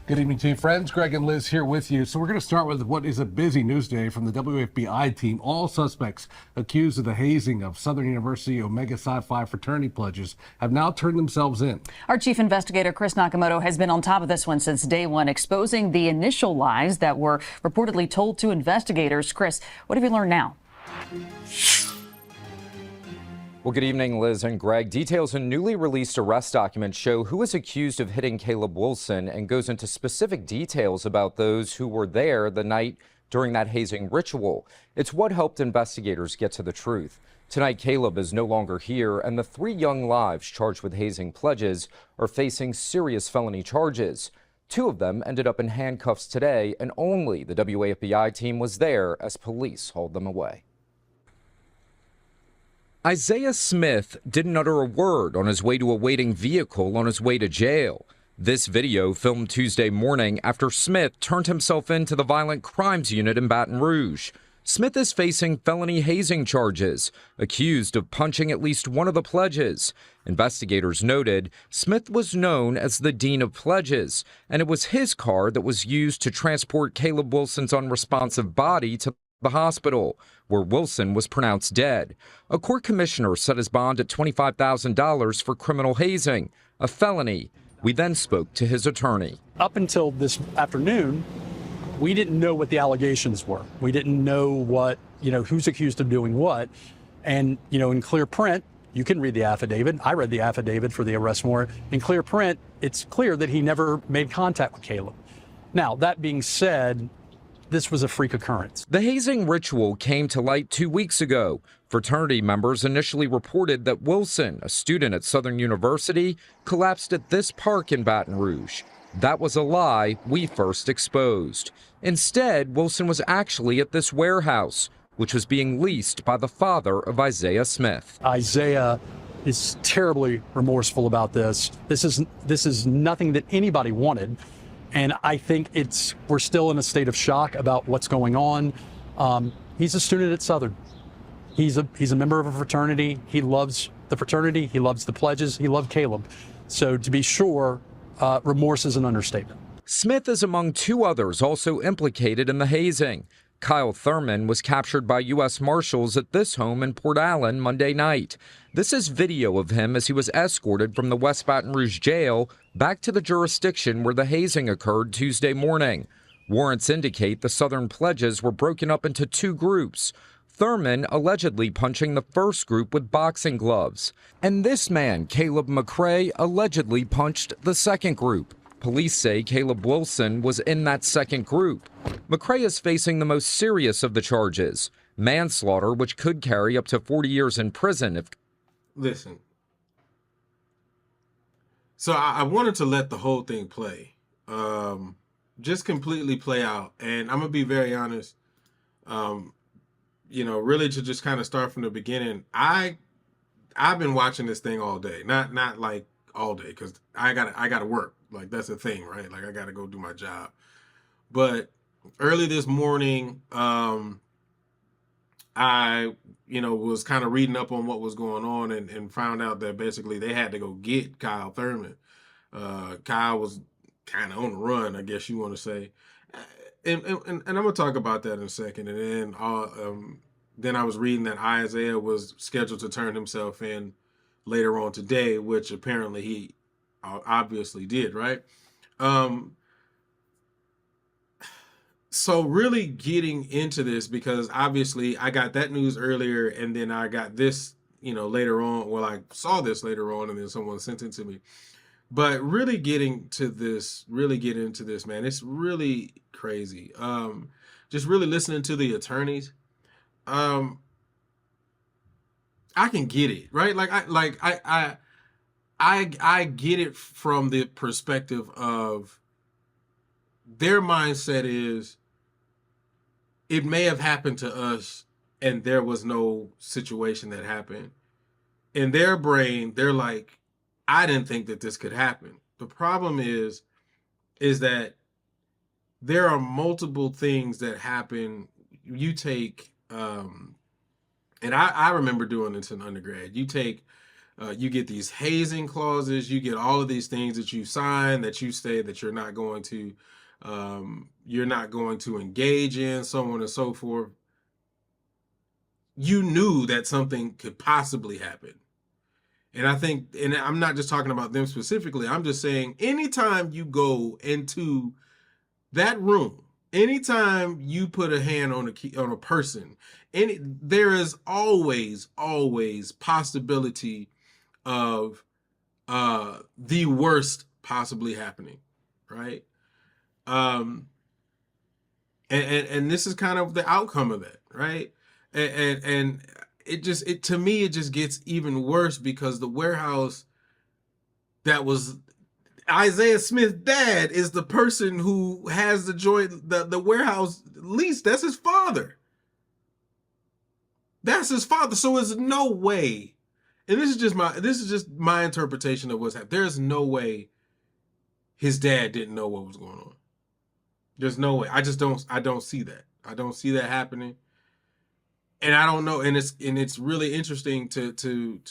Good evening to you, friends. Greg and Liz here with you. So we're going to start with what is a busy news day from the WFBI team. All suspects accused of the hazing of Southern University Omega Psi Phi fraternity pledges have now turned themselves in. Our chief investigator, Chris Nakamoto, has been on top of this one since day one, exposing the initial lies that were reportedly told to investigators. Chris, what have you learned now? Well, good evening, Liz and Greg. Details in newly released arrest documents show who is accused of hitting Caleb Wilson and goes into specific details about those who were there the night during that hazing ritual. It's what helped investigators get to the truth. Tonight, Caleb is no longer here, and the 3 young lives charged with hazing pledges are facing serious felony charges. 2 of them ended up in handcuffs today, and only the WAFBI team was there as police hauled them away. Isaiah Smith didn't utter a word on his way to a waiting vehicle on his way to jail. This video filmed Tuesday morning after Smith turned himself in to the Violent Crimes Unit in Baton Rouge. Smith is facing felony hazing charges, accused of punching at least one of the pledges. Investigators noted Smith was known as the Dean of Pledges, and it was his car that was used to transport Caleb Wilson's unresponsive body to the hospital, where Wilson was pronounced dead. A court commissioner set his bond at $25,000 for criminal hazing, a felony. We then spoke to his attorney. Up until this afternoon, we didn't know what the allegations were. We didn't know what, who's accused of doing what. And, in clear print, you can read the affidavit. I read the affidavit for the arrest warrant. In clear print, it's clear that he never made contact with Caleb. Now, that being said, this was a freak occurrence. The hazing ritual came to light 2 weeks ago. Fraternity members initially reported that Wilson, a student at Southern University, collapsed at this park in Baton Rouge. That was a lie we first exposed. Instead, Wilson was actually at this warehouse, which was being leased by the father of Isaiah Smith. Isaiah is terribly remorseful about this. This is nothing that anybody wanted. And I think we're still in a state of shock about what's going on. He's a student at Southern. He's a member of a fraternity. He loves the fraternity. He loves the pledges. He loved Caleb. So to be sure, remorse is an understatement. Smith is among 2 others also implicated in the hazing. Kyle Thurman was captured by U.S. Marshals at this home in Port Allen Monday night. This is video of him as he was escorted from the West Baton Rouge jail back to the jurisdiction where the hazing occurred Tuesday morning. Warrants indicate the Southern pledges were broken up into 2 groups. Thurman allegedly punching the first group with boxing gloves. And this man, Caleb McCray, allegedly punched the second group. Police say Caleb Wilson was in that second group. McCray is facing the most serious of the charges, manslaughter, which could carry up to 40 years in prison if... Listen. So I wanted to let the whole thing play. Just completely play out. And I'm going to be very honest. Really to just kind of start from the beginning. I've been watching this thing all day. Not like all day, because I gotta work. Like, that's the thing, right? Like, I gotta go do my job. But early this morning, I was kind of reading up on what was going on and found out that basically they had to go get Kyle Thurman. Kyle was kind of on the run, I guess you want to say. And I'm gonna talk about that in a second. And then I was reading that Isaiah was scheduled to turn himself in later on today, which apparently he obviously did, right? So really getting into this, because obviously I got that news earlier and then I got this, later on. Well, I saw this later on and then someone sent it to me. But really getting into this, man, it's really crazy. Just really listening to the attorneys. I can get it, right? I get it from the perspective of their mindset is it may have happened to us and there was no situation that happened. In their brain, they're like, I didn't think that this could happen. The problem is that there are multiple things that happen. You take, and I remember doing this in undergrad. You take You get these hazing clauses. You get all of these things that you sign that you say that you're not going to engage in, so on and so forth. You knew that something could possibly happen. And I think, and I'm not just talking about them specifically, I'm just saying anytime you go into that room, anytime you put a hand on a person, there is always possibility of the worst possibly happening, right? And this is kind of the outcome of that, right? And it to me it just gets even worse because the warehouse that was Isaiah Smith's dad is the person who has the warehouse lease. That's his father. That's his father. So there's no way, and this is just my interpretation of what's happening. There's no way his dad didn't know what was going on. There's no way. I don't see that. I don't see that happening. And I don't know. And it's really interesting to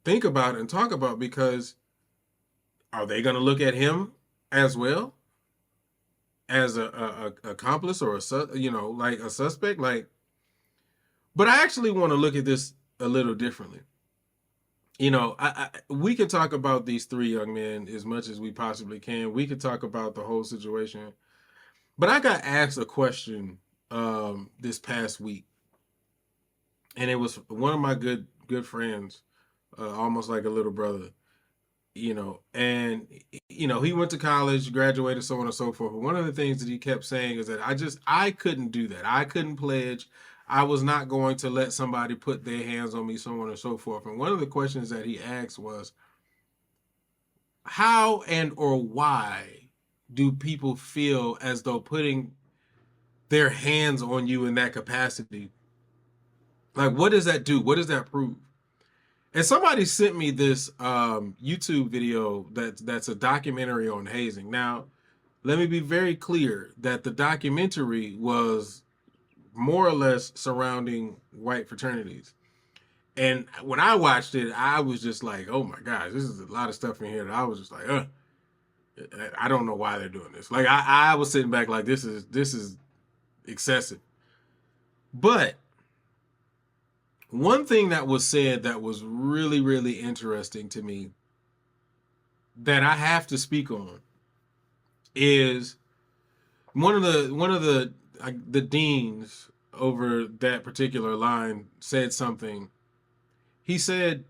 think about and talk about, because are they going to look at him as well as a accomplice or like a suspect? Like, but I actually want to look at this a little differently. We could talk about these three young men as much as we possibly can. We could talk about the whole situation. But I got asked a question this past week, and it was one of my good friends, almost like a little brother, and he went to college, graduated, so on and so forth. But one of the things that he kept saying is that I couldn't do that. I couldn't pledge. I was not going to let somebody put their hands on me, so on and so forth. And one of the questions that he asked was, how and or why do people feel as though putting their hands on you in that capacity, like, what does that do? What does that prove? And somebody sent me this YouTube video that's a documentary on hazing. Now, let me be very clear that the documentary was more or less surrounding white fraternities. And when I watched it, I was just like, oh my gosh, this is a lot of stuff in here that I was just like, I don't know why they're doing this. Like, I was sitting back like, this is excessive. But one thing that was said that was really, really interesting to me that I have to speak on is one of the deans over that particular line said something. He said,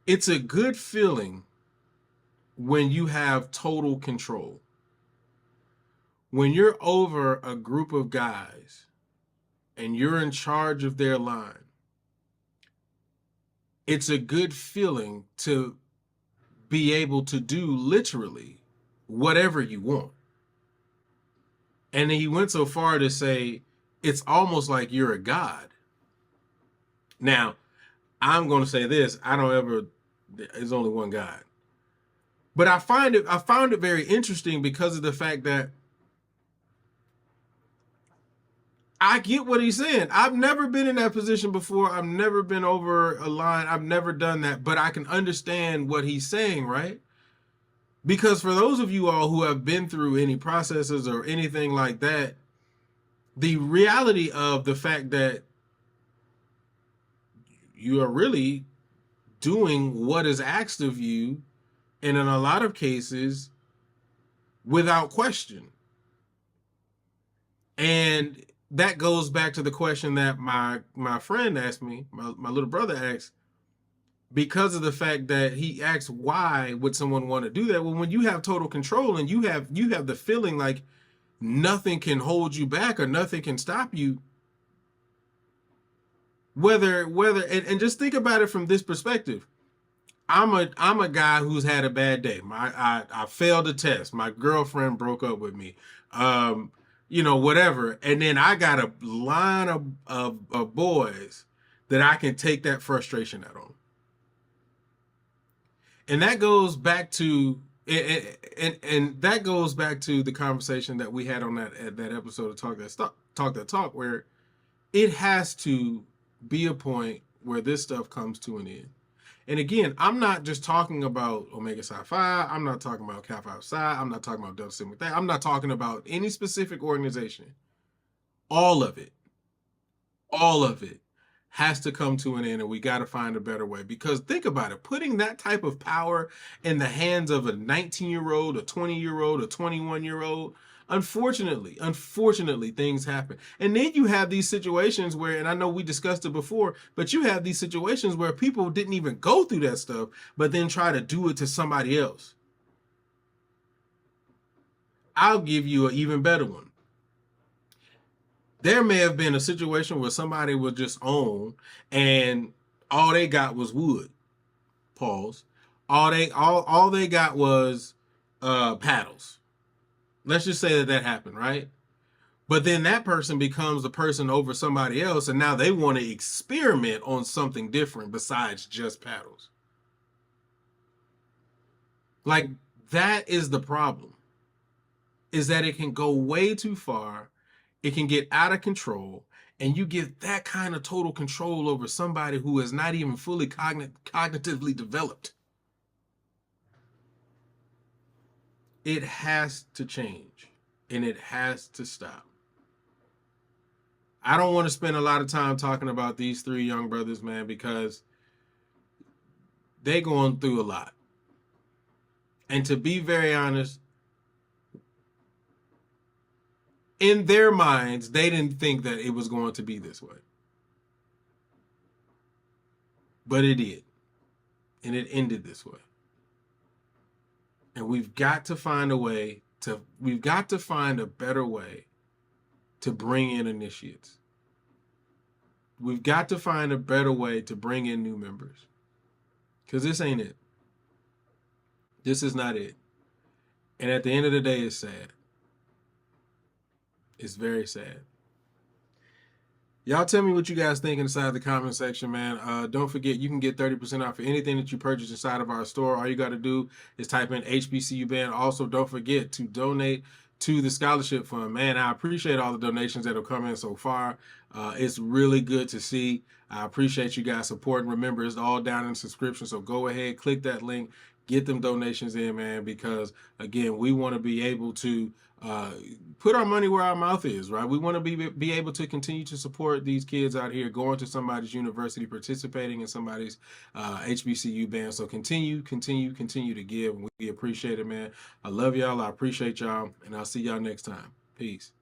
it's a good feeling when you have total control. When you're over a group of guys and you're in charge of their line, it's a good feeling to be able to do literally whatever you want. And he went so far to say, it's almost like you're a god. Now, I'm going to say this, there's only one God. But I found it very interesting because of the fact that I get what he's saying. I've never been in that position before. I've never been over a line. I've never done that, but I can understand what he's saying, right? Because for those of you all who have been through any processes or anything like that, the reality of the fact that you are really doing what is asked of you, and in a lot of cases, without question. And that goes back to the question that my friend asked me, my little brother asked, because of the fact that he asked, why would someone want to do that? Well, when you have total control and you have the feeling like nothing can hold you back or nothing can stop you, whether and just think about it from this perspective. I'm a guy who's had a bad day. I failed a test. My girlfriend broke up with me. Whatever. And then I got a line of boys that I can take that frustration out on. And that goes back to and that goes back to the conversation that we had on that episode of Talk That Talk, where it has to be a point where this stuff comes to an end. And again, I'm not just talking about Omega Psi Phi. I'm not talking about Kappa Alpha Psi. I'm not talking about Delta Sigma Theta. I'm not talking about any specific organization. All of it has to come to an end, and we got to find a better way. Because think about it, putting that type of power in the hands of a 19-year-old, a 20-year-old, a 21-year-old, unfortunately, things happen. And then you have these situations where, and I know we discussed it before, but you have these situations where people didn't even go through that stuff, but then try to do it to somebody else. I'll give you an even better one. There may have been a situation where somebody was just on and all they got was wood. Pause. All they got was paddles. Let's just say that happened, right? But then that person becomes the person over somebody else, and now they want to experiment on something different besides just paddles. Like, that is the problem, is that it can go way too far. It can get out of control, and you get that kind of total control over somebody who is not even fully cognitively developed. It has to change, and it has to stop. I don't want to spend a lot of time talking about these three young brothers, man, because they're going through a lot. And to be very honest, in their minds, they didn't think that it was going to be this way. But it did. And it ended this way. And we've got to find a better way to bring in initiates. We've got to find a better way to bring in new members. Because this ain't it. This is not it. And at the end of the day, it's sad. It's very sad. Y'all tell me what you guys think inside the comment section, man. Don't forget, you can get 30% off for anything that you purchase inside of our store. All you got to do is type in HBCU Band. Also, don't forget to donate to the scholarship fund. Man, I appreciate all the donations that have come in so far. It's really good to see. I appreciate you guys supporting. Remember, it's all down in the subscription, so go ahead, click that link, get them donations in, man, because, again, we want to be able to put our money where our mouth is, right? We want to be able to continue to support these kids out here going to somebody's university, participating in somebody's HBCU band. So continue to give. We appreciate it, man. I love y'all. I appreciate y'all. And I'll see y'all next time. Peace.